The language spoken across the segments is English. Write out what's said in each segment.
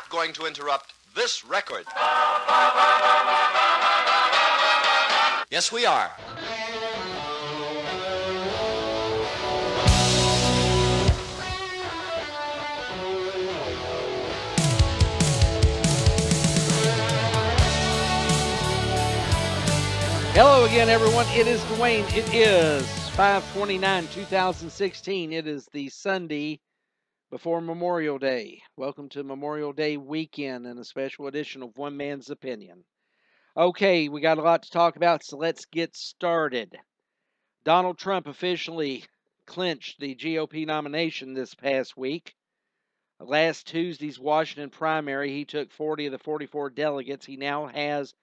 not going to interrupt this record. Yes, we are. Hello again, everyone. It is Dwayne. It is 5/29/2016. It is the Sunday before Memorial Day. Welcome to Memorial Day weekend and a special edition of One Man's Opinion. Okay, we got a lot to talk about, so let's get started. Donald Trump officially clinched the GOP nomination this past week. Last Tuesday's Washington primary, he took 40 of the 44 delegates. He now has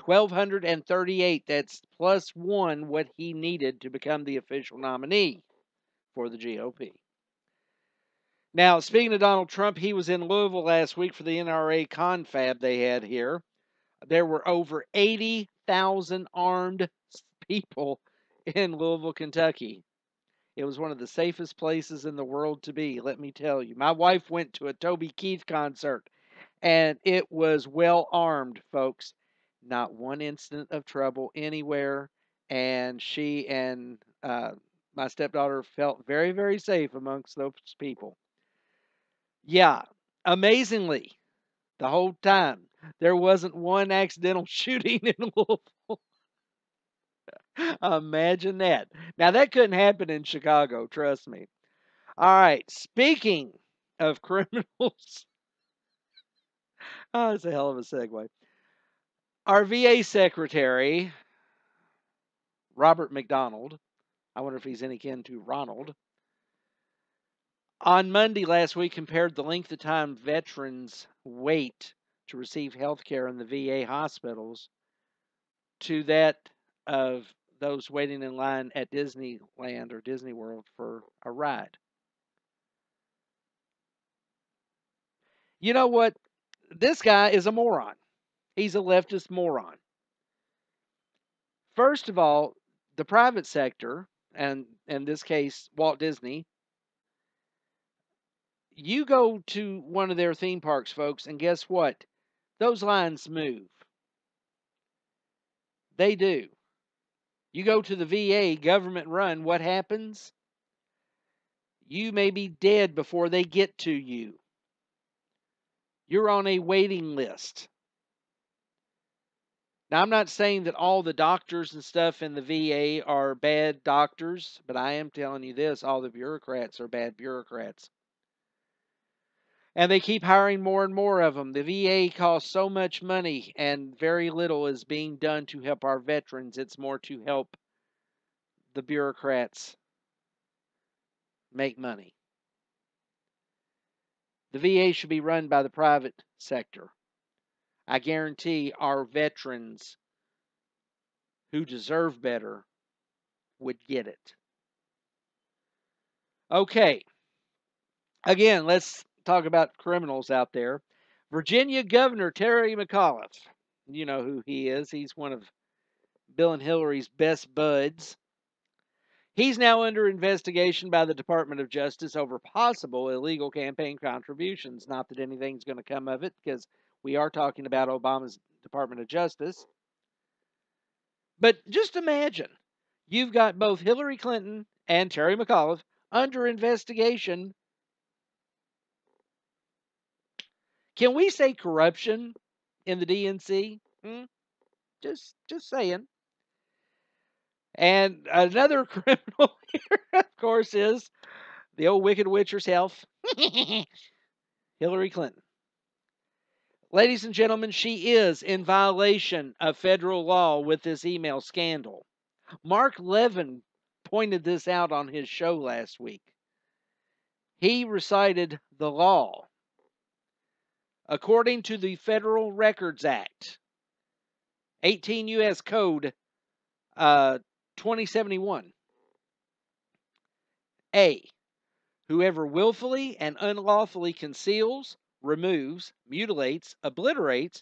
1,238. That's plus one what he needed to become the official nominee for the GOP. Now, speaking of Donald Trump, he was in Louisville last week for the NRA confab they had here. There were over 80,000 armed people in Louisville, Kentucky. It was one of the safest places in the world to be, let me tell you. My wife went to a Toby Keith concert, and it was well armed, folks. Not one incident of trouble anywhere, and she and my stepdaughter felt very, very safe amongst those people. Yeah, amazingly, the whole time, there wasn't one accidental shooting in Louisville. Imagine that. Now, that couldn't happen in Chicago, trust me. All right, speaking of criminals, oh, that's a hell of a segue. Our VA secretary, Robert McDonald, I wonder if he's any kin to Ronald, on Monday last week compared the length of time veterans wait to receive health care in the VA hospitals to that of those waiting in line at Disneyland or Disney World for a ride. You know what? This guy is a moron. He's a leftist moron. First of all, the private sector, and in this case, Walt Disney, you go to one of their theme parks, folks, and guess what? Those lines move. They do. You go to the VA, government run, what happens? You may be dead before they get to you. You're on a waiting list. Now, I'm not saying that all the doctors and stuff in the VA are bad doctors, but I am telling you this, all the bureaucrats are bad bureaucrats. And they keep hiring more and more of them. The VA costs so much money, and very little is being done to help our veterans. It's more to help the bureaucrats make money. The VA should be run by the private sector. I guarantee our veterans who deserve better would get it. Okay. Again, let's talk about criminals out there. Virginia Governor Terry McAuliffe. You know who he is. He's one of Bill and Hillary's best buds. He's now under investigation by the Department of Justice over possible illegal campaign contributions. Not that anything's going to come of it, because we are talking about Obama's Department of Justice. But just imagine, you've got both Hillary Clinton and Terry McAuliffe under investigation. Can we say corruption in the DNC? Just saying. And another criminal here, of course, is the old Wicked Witch herself, Hillary Clinton. Ladies and gentlemen, she is in violation of federal law with this email scandal. Mark Levin pointed this out on his show last week. He recited the law. According to the Federal Records Act, 18 U.S. Code 2071. A. Whoever willfully and unlawfully conceals, removes, mutilates, obliterates,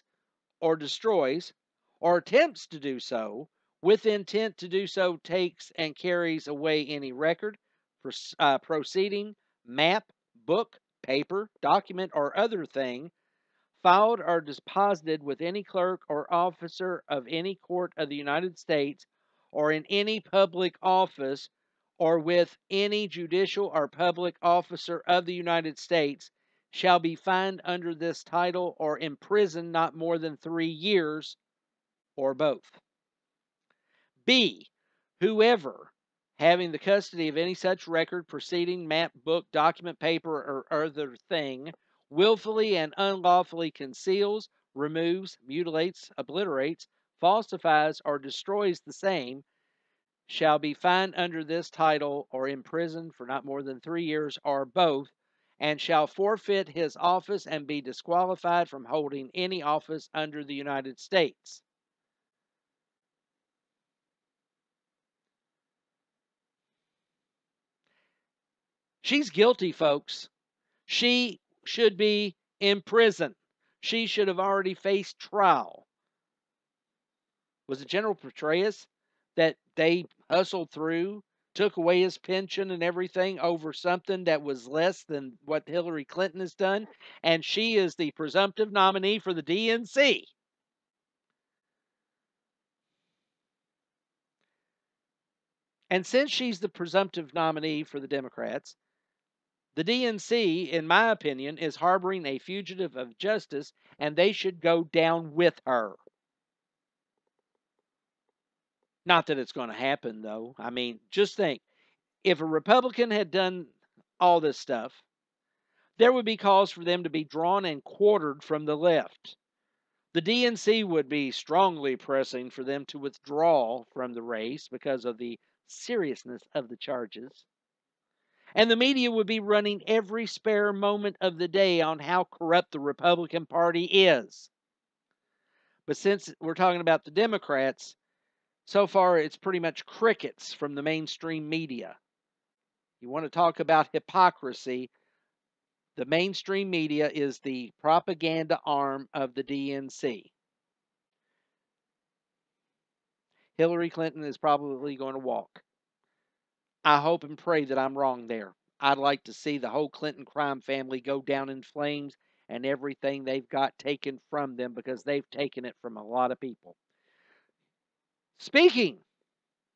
or destroys, or attempts to do so, with intent to do so, takes and carries away any record, proceeding, map, book, paper, document, or other thing filed or deposited with any clerk or officer of any court of the United States or in any public office or with any judicial or public officer of the United States shall be fined under this title or imprisoned not more than 3 years or both. B. Whoever, having the custody of any such record, proceeding, map, book, document, paper, or other thing, willfully and unlawfully conceals, removes, mutilates, obliterates, falsifies, or destroys the same, shall be fined under this title or imprisoned for not more than 3 years or both, and shall forfeit his office and be disqualified from holding any office under the United States. She's guilty, folks. She should be in prison. She should have already faced trial. Was it General Petraeus that they hustled through, took away his pension and everything over something that was less than what Hillary Clinton has done? And she is the presumptive nominee for the DNC. And since she's the presumptive nominee for the Democrats, the DNC, in my opinion, is harboring a fugitive of justice, and they should go down with her. Not that it's going to happen, though. I mean, just think, if a Republican had done all this stuff, there would be calls for them to be drawn and quartered from the left. The DNC would be strongly pressing for them to withdraw from the race because of the seriousness of the charges. And the media would be running every spare moment of the day on how corrupt the Republican Party is. But since we're talking about the Democrats, so far it's pretty much crickets from the mainstream media. You want to talk about hypocrisy, the mainstream media is the propaganda arm of the DNC. Hillary Clinton is probably going to walk. I hope and pray that I'm wrong there. I'd like to see the whole Clinton crime family go down in flames and everything they've got taken from them because they've taken it from a lot of people. Speaking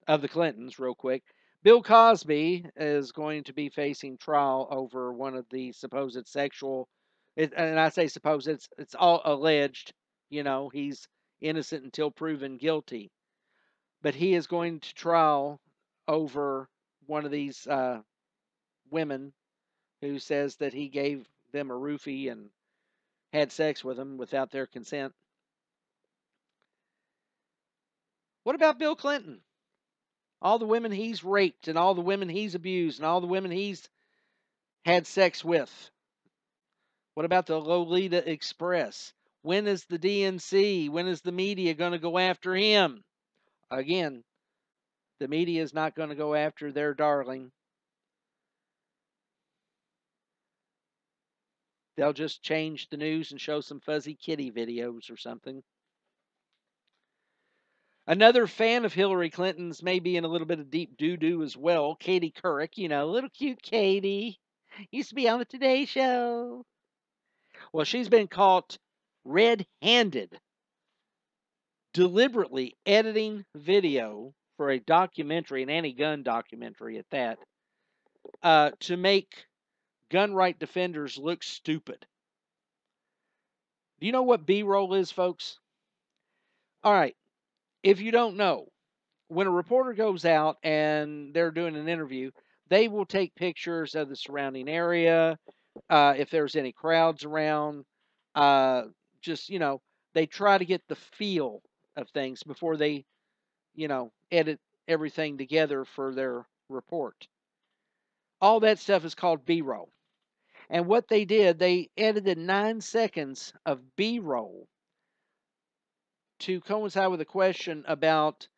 of the Clintons, real quick, Bill Cosby is going to be facing trial over one of the supposed sexual, and I say supposed, it's all alleged, he's innocent until proven guilty. But he is going to trial over one of these women who says that he gave them a roofie and had sex with them without their consent. What about Bill Clinton? All the women he's raped and all the women he's abused and all the women he's had sex with. What about the Lolita Express? When is the DNC, when is the media going to go after him? Again, the media is not going to go after their darling. They'll just change the news and show some fuzzy kitty videos or something. Another fan of Hillary Clinton's may be in a little bit of deep doo-doo as well. Katie Couric, little cute Katie. Used to be on the Today Show. Well, she's been caught red-handed, deliberately editing video for a documentary, an anti-gun documentary at that, to make gun right defenders look stupid. Do you know what B-roll is, folks? All right. If you don't know, when a reporter goes out and they're doing an interview, they will take pictures of the surrounding area, if there's any crowds around. They try to get the feel of things before they, edit everything together for their report. All that stuff is called B-roll. And what they did, they edited 9 seconds of B-roll to coincide with a question about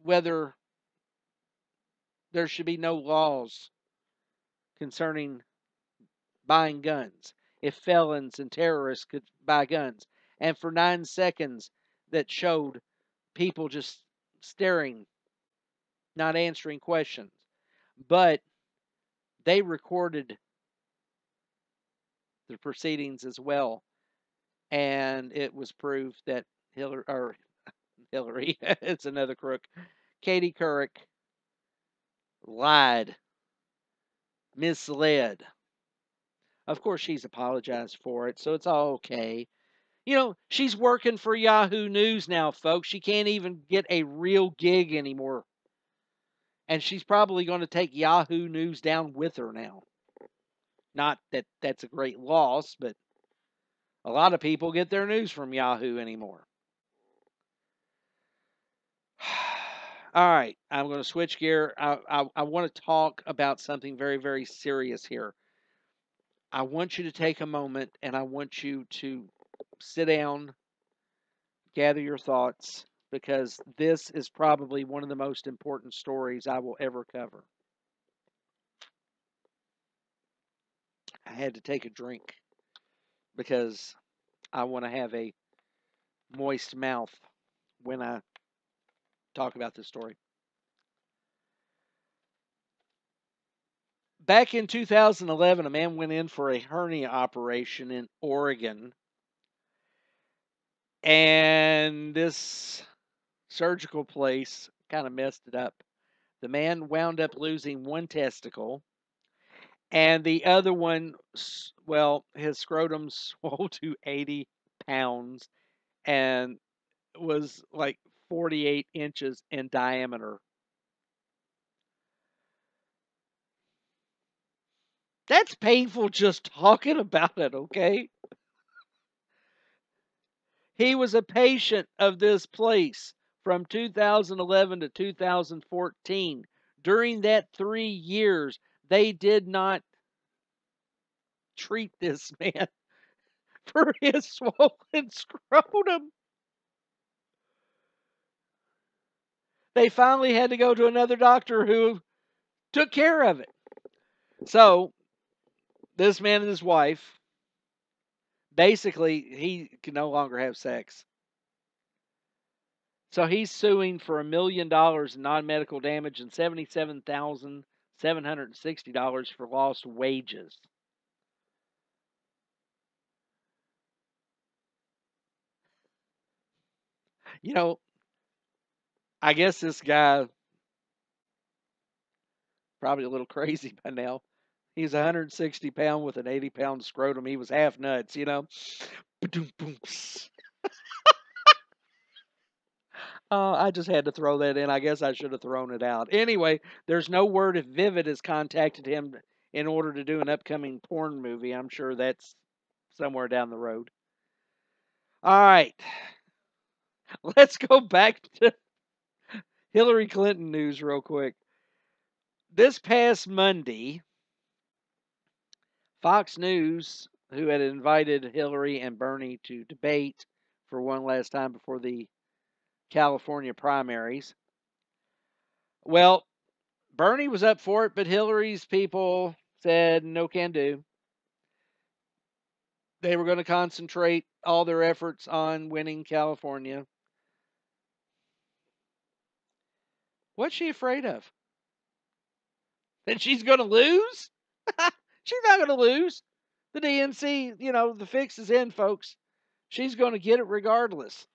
whether there should be no laws concerning buying guns, if felons and terrorists could buy guns. And for 9 seconds, that showed people just staring, not answering questions. But they recorded the proceedings as well. And it was proved that Hillary, it's another crook, Katie Couric lied, misled. Of course, she's apologized for it, so it's all okay. She's working for Yahoo News now, folks. She can't even get a real gig anymore. And she's probably going to take Yahoo News down with her now. Not that that's a great loss, but a lot of people get their news from Yahoo anymore. All right, I'm going to switch gear. I want to talk about something very, very serious here. I want you to take a moment and I want you to sit down, gather your thoughts, because this is probably one of the most important stories I will ever cover. I had to take a drink because I want to have a moist mouth when I talk about this story. Back in 2011, a man went in for a hernia operation in Oregon. And this surgical place kind of messed it up. The man wound up losing one testicle. And the other one, well, his scrotum swelled to 80 pounds and was like 48 inches in diameter. That's painful just talking about it, okay? He was a patient of this place from 2011 to 2014. During that 3 years, they did not treat this man for his swollen scrotum. They finally had to go to another doctor who took care of it. So, this man and his wife, basically, he can no longer have sex. So he's suing for $1 million in non-medical damage and $77,760 for lost wages. I guess this guy probably a little crazy by now. He's 160 pound with an 80-pound scrotum. He was half nuts, I just had to throw that in. I guess I should have thrown it out. Anyway, there's no word if Vivid has contacted him in order to do an upcoming porn movie. I'm sure that's somewhere down the road. All right. Let's go back to Hillary Clinton news real quick. This past Monday, Fox News, who had invited Hillary and Bernie to debate for one last time before the California primaries. Well, Bernie was up for it, but Hillary's people said no can do. They were going to concentrate all their efforts on winning California. What's she afraid of? That she's going to lose? She's not going to lose. The DNC, the fix is in, folks. She's going to get it regardless.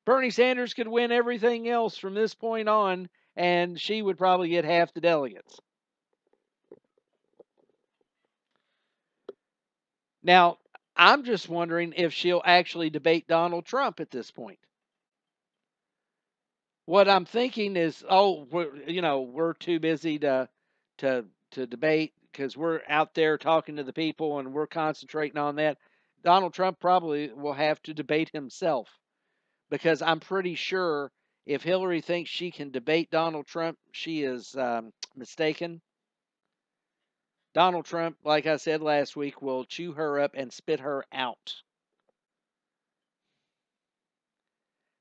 Bernie Sanders could win everything else from this point on, and she would probably get half the delegates. Now, I'm just wondering if she'll actually debate Donald Trump at this point. What I'm thinking is, we're too busy to debate because we're out there talking to the people and we're concentrating on that. Donald Trump probably will have to debate himself because I'm pretty sure if Hillary thinks she can debate Donald Trump, she is mistaken. Donald Trump, like I said last week, will chew her up and spit her out.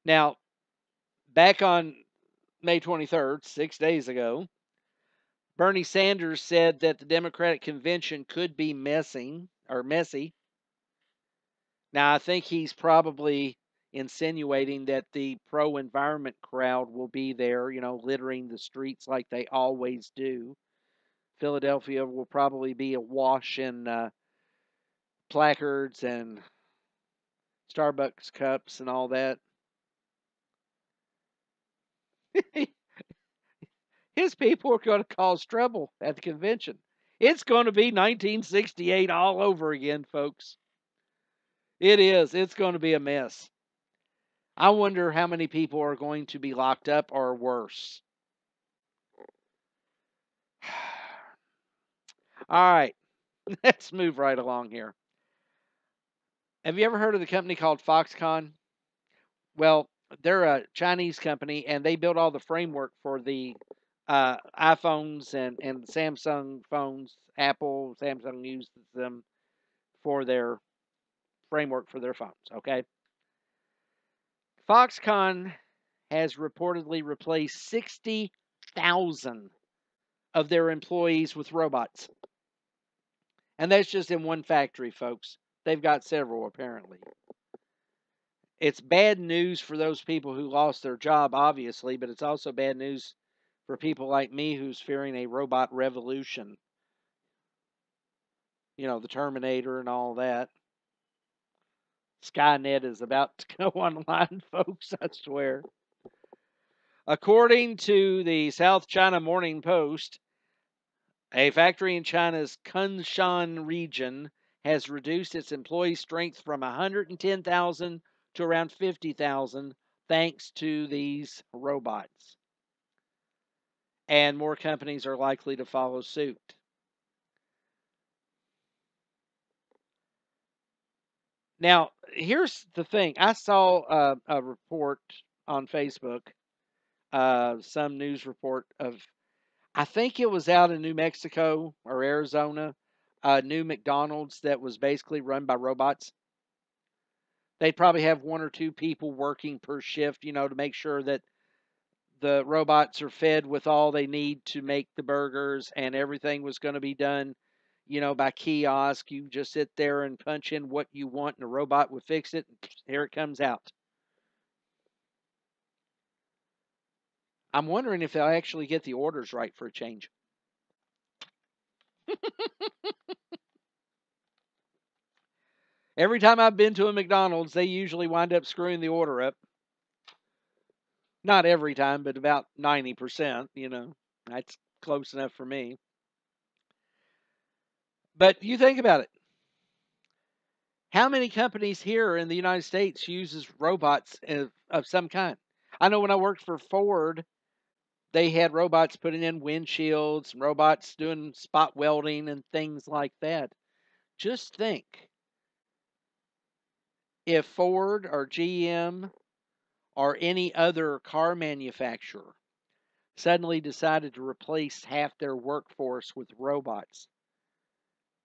Now, back on May 23rd, 6 days ago, Bernie Sanders said that the Democratic convention could be messy. Now, I think he's probably insinuating that the pro-environment crowd will be there, littering the streets like they always do. Philadelphia will probably be awash in placards and Starbucks cups and all that. His people are going to cause trouble at the convention. It's going to be 1968 all over again, folks. It is. It's going to be a mess. I wonder how many people are going to be locked up or worse. All right, let's move right along here. Have you ever heard of the company called Foxconn? Well, they're a Chinese company, and they built all the framework for the iPhones and Samsung phones. Apple, Samsung uses them for their framework for their phones. Okay. Foxconn has reportedly replaced 60,000 of their employees with robots. And that's just in one factory, folks. They've got several, apparently. It's bad news for those people who lost their job, obviously, but it's also bad news for people like me who's fearing a robot revolution. You know, the Terminator and all that. Skynet is about to go online, folks, I swear. According to the South China Morning Post, a factory in China's Kunshan region has reduced its employee strength from 110,000 to around 50,000 thanks to these robots. And more companies are likely to follow suit. Now, here's the thing. I saw a report on Facebook, some news report of, I think it was out in New Mexico or Arizona, a new McDonald's that was basically run by robots. They'd probably have one or two people working per shift, to make sure that the robots are fed with all they need to make the burgers, and everything was going to be done, by kiosk. You just sit there and punch in what you want, and the robot would fix it. And here it comes out. I'm wondering if they'll actually get the orders right for a change. Every time I've been to a McDonald's, they usually wind up screwing the order up. Not every time, but about 90%, That's close enough for me. But you think about it. How many companies here in the United States uses robots of some kind? I know when I worked for Ford, they had robots putting in windshields, and robots doing spot welding and things like that. Just think if Ford or GM or any other car manufacturer suddenly decided to replace half their workforce with robots,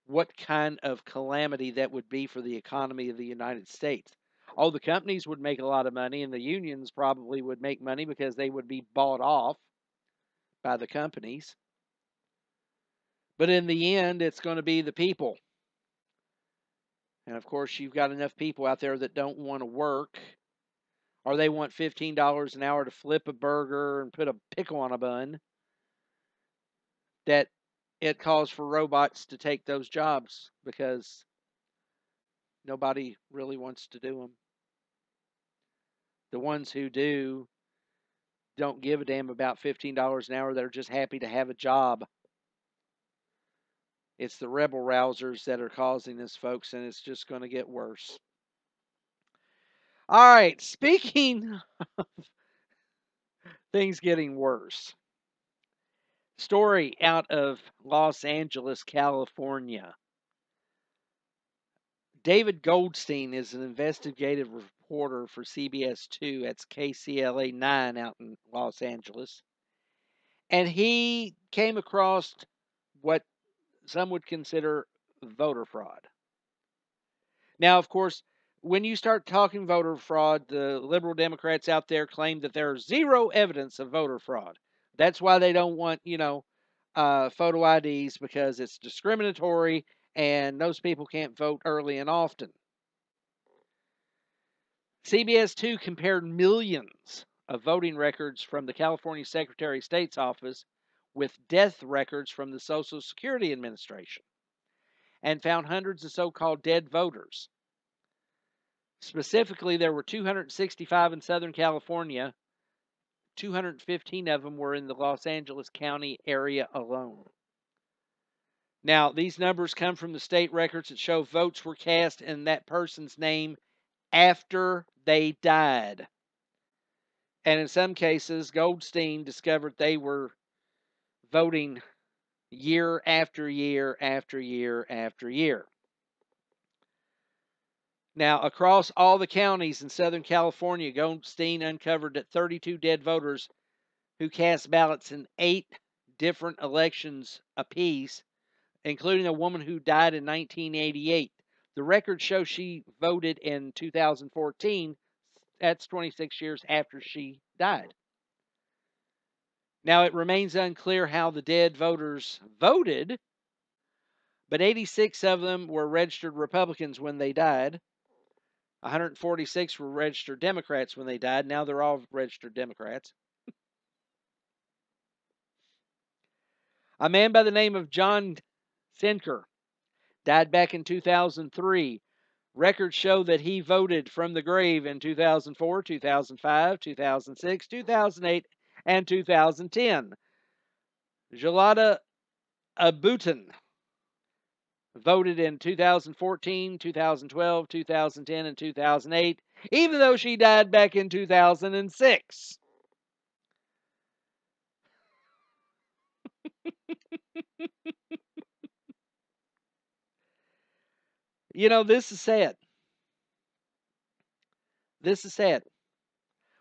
what kind of calamity that would be for the economy of the United States. Oh, the companies would make a lot of money, and the unions probably would make money because they would be bought off by the companies. But in the end, it's going to be the people. And of course, you've got enough people out there that don't want to work, or they want $15 an hour to flip a burger and put a pickle on a bun, that it calls for robots to take those jobs because nobody really wants to do them. The ones who do don't give a damn about $15 an hour. They're just happy to have a job. It's the rebel rousers that are causing this, folks, and it's just going to get worse. All right, speaking of things getting worse, story out of Los Angeles, California. David Goldstein is an investigative reporter for CBS 2. That's KCLA 9 out in Los Angeles. And he came across what some would consider voter fraud. Now, of course, when you start talking voter fraud, the liberal Democrats out there claim that there's zero evidence of voter fraud. That's why they don't want, photo IDs, because it's discriminatory and those people can't vote early and often. CBS 2 compared millions of voting records from the California Secretary of State's office with death records from the Social Security Administration. and found hundreds of so-called dead voters. Specifically, there were 265 in Southern California. 215 of them were in the Los Angeles County area alone. Now, these numbers come from the state records that show votes were cast in that person's name after they died. And in some cases, Goldstein discovered they were voting year after year after year after year. Now, across all the counties in Southern California, Goldstein uncovered that 32 dead voters who cast ballots in 8 different elections apiece, including a woman who died in 1988. The records show she voted in 2014. That's 26 years after she died. Now, it remains unclear how the dead voters voted, but 86 of them were registered Republicans when they died. 146 were registered Democrats when they died. Now they're all registered Democrats. A man by the name of John Sinker died back in 2003. Records show that he voted from the grave in 2004, 2005, 2006, 2008, and 2010. Jalada Abutin voted in 2014, 2012, 2010, and 2008, even though she died back in 2006. You know, this is sad. This is sad.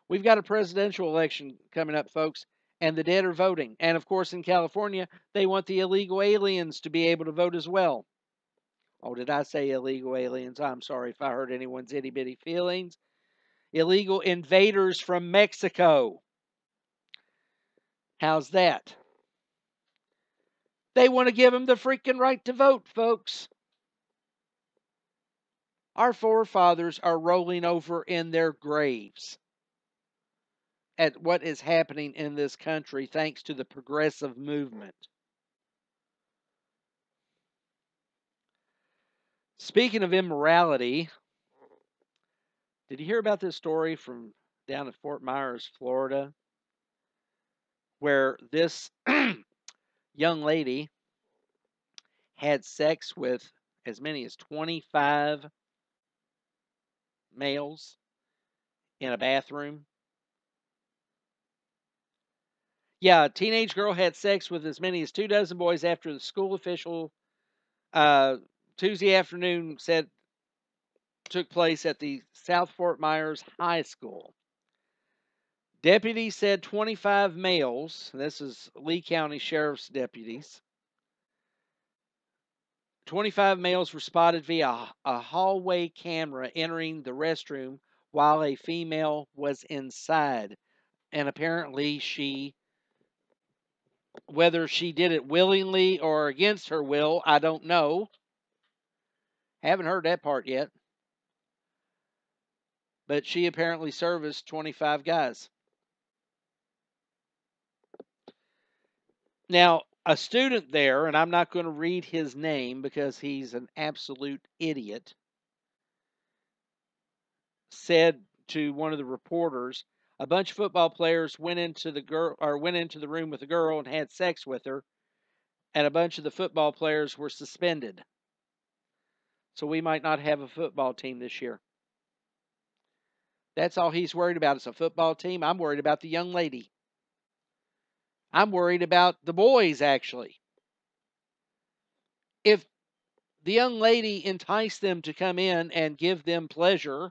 We've got a presidential election coming up, folks, and the dead are voting. And of course, in California, they want the illegal aliens to be able to vote as well. Oh, did I say illegal aliens? I'm sorry if I hurt anyone's itty bitty feelings. Illegal invaders from Mexico. How's that? They want to give them the freaking right to vote, folks. Our forefathers are rolling over in their graves at what is happening in this country thanks to the progressive movement. Speaking of immorality, did you hear about this story from down at Fort Myers, Florida, where this young lady had sex with as many as 25 males in a bathroom? Yeah, a teenage girl had sex with as many as 24 boys after the school official Tuesday afternoon said took place at the South Fort Myers High School. Deputies said 25 males, this is Lee County Sheriff's deputies, 25 males were spotted via a hallway camera entering the restroom while a female was inside. And apparently whether she did it willingly or against her will, I don't know. Haven't heard that part yet. But she apparently serviced 25 guys. Now, a student there, and I'm not going to read his name because he's an absolute idiot, said to one of the reporters, a bunch of football players went into the room with a girl and had sex with her, and a bunch of the football players were suspended. So we might not have a football team this year. That's all he's worried about is a football team. I'm worried about the young lady. I'm worried about the boys, actually. If the young lady enticed them to come in and give them pleasure,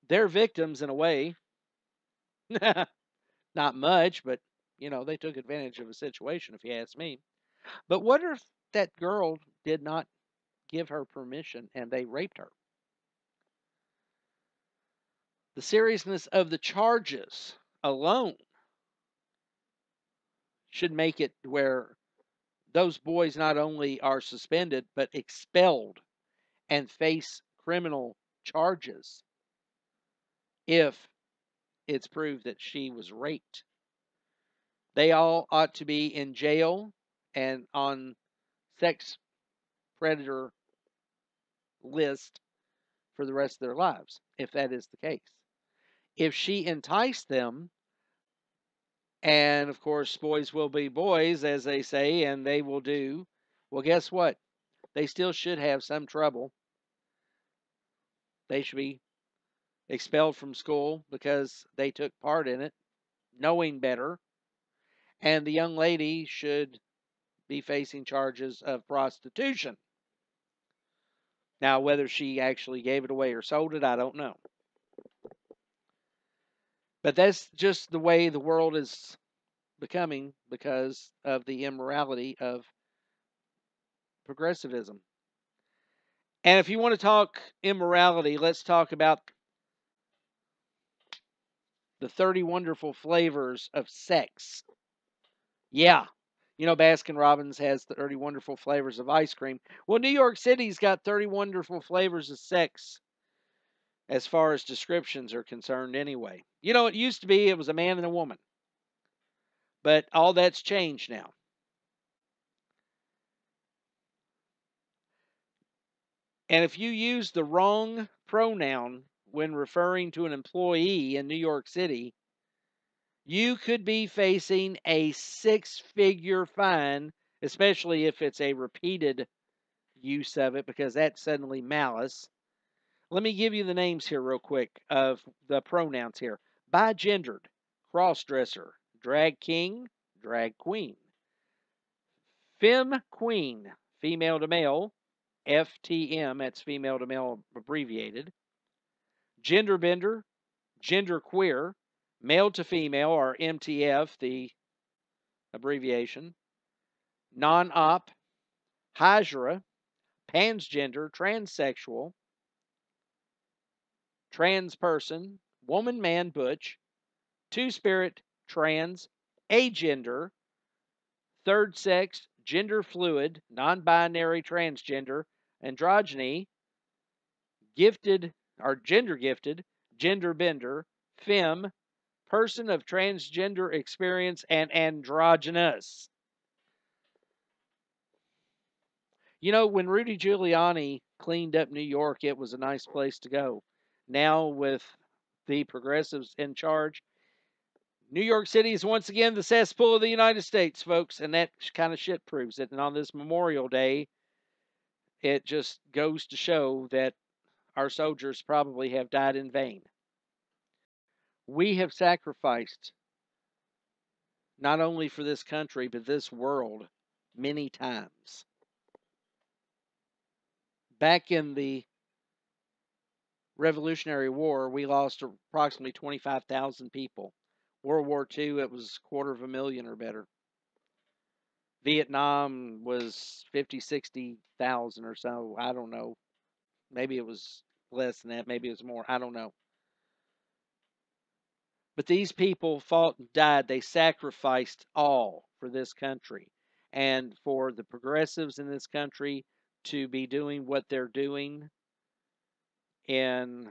they're victims in a way. Not much, but, they took advantage of a situation, if you ask me. But what if that girl did not give her permission and they raped her? The seriousness of the charges alone should make it where those boys not only are suspended, but expelled and face criminal charges if it's proved that she was raped. They all ought to be in jail and on sex predator list for the rest of their lives, if that is the case. If she enticed them, and of course, boys will be boys, as they say, and they will do, well, guess what? They still should have some trouble. They should be expelled from school because they took part in it, knowing better. And the young lady should be facing charges of prostitution. Now, whether she actually gave it away or sold it, I don't know. But that's just the way the world is becoming because of the immorality of progressivism. And if you want to talk immorality, let's talk about the 30 wonderful flavors of sex. Yeah. You know, Baskin Robbins has 30 wonderful flavors of ice cream. Well, New York City's got 30 wonderful flavors of sex as far as descriptions are concerned anyway. You know, it used to be it was a man and a woman. But all that's changed now. And if you use the wrong pronoun when referring to an employee in New York City, you could be facing a six-figure fine, especially if it's a repeated use of it, because that's suddenly malice. Let me give you the names here real quick of the pronouns here. Bigendered, crossdresser, drag king, drag queen. Femme queen, female to male, FTM, that's female to male abbreviated. Gender bender, gender queer, male to female, or MTF, the abbreviation. Non-op, hijra, pansgender, transsexual, trans person, woman, man, butch, two-spirit, trans, agender, third sex, gender fluid, non-binary, transgender, androgyny, gifted or gender gifted, gender bender, femme, person of transgender experience, and androgynous. You know, when Rudy Giuliani cleaned up New York, it was a nice place to go. Now, with the progressives in charge, New York City is once again the cesspool of the United States, folks, and that kind of shit proves it. And on this Memorial Day, it just goes to show that our soldiers probably have died in vain. We have sacrificed not only for this country, but this world many times. Back in the Revolutionary War, we lost approximately 25,000 people. World War II, it was 250,000 or better. Vietnam was 50, 60,000 or so. I don't know. Maybe it was less than that. Maybe it was more. I don't know. But these people fought and died. They sacrificed all for this country. And for the progressives in this country to be doing what they're doing in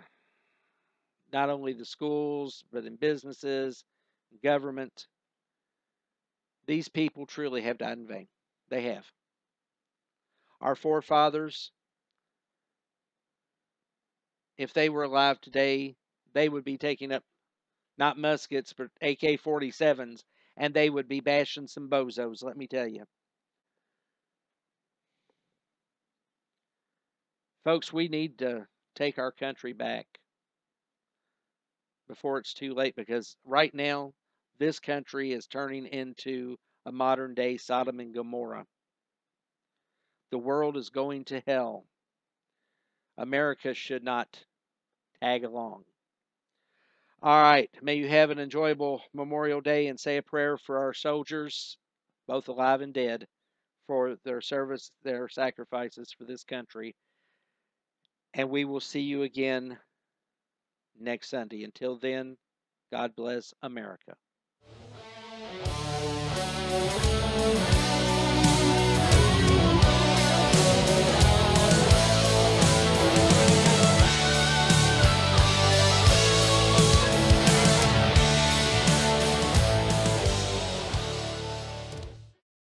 not only the schools, but in businesses, government, these people truly have died in vain. They have. Our forefathers, if they were alive today, they would be taking up not muskets, but AK-47s, and they would be bashing some bozos, let me tell you. Folks, we need to take our country back before it's too late, because right now, this country is turning into a modern-day Sodom and Gomorrah. The world is going to hell. America should not tag along. All right. May you have an enjoyable Memorial Day, and say a prayer for our soldiers, both alive and dead, for their service, their sacrifices for this country. And we will see you again next Sunday. Until then, God bless America.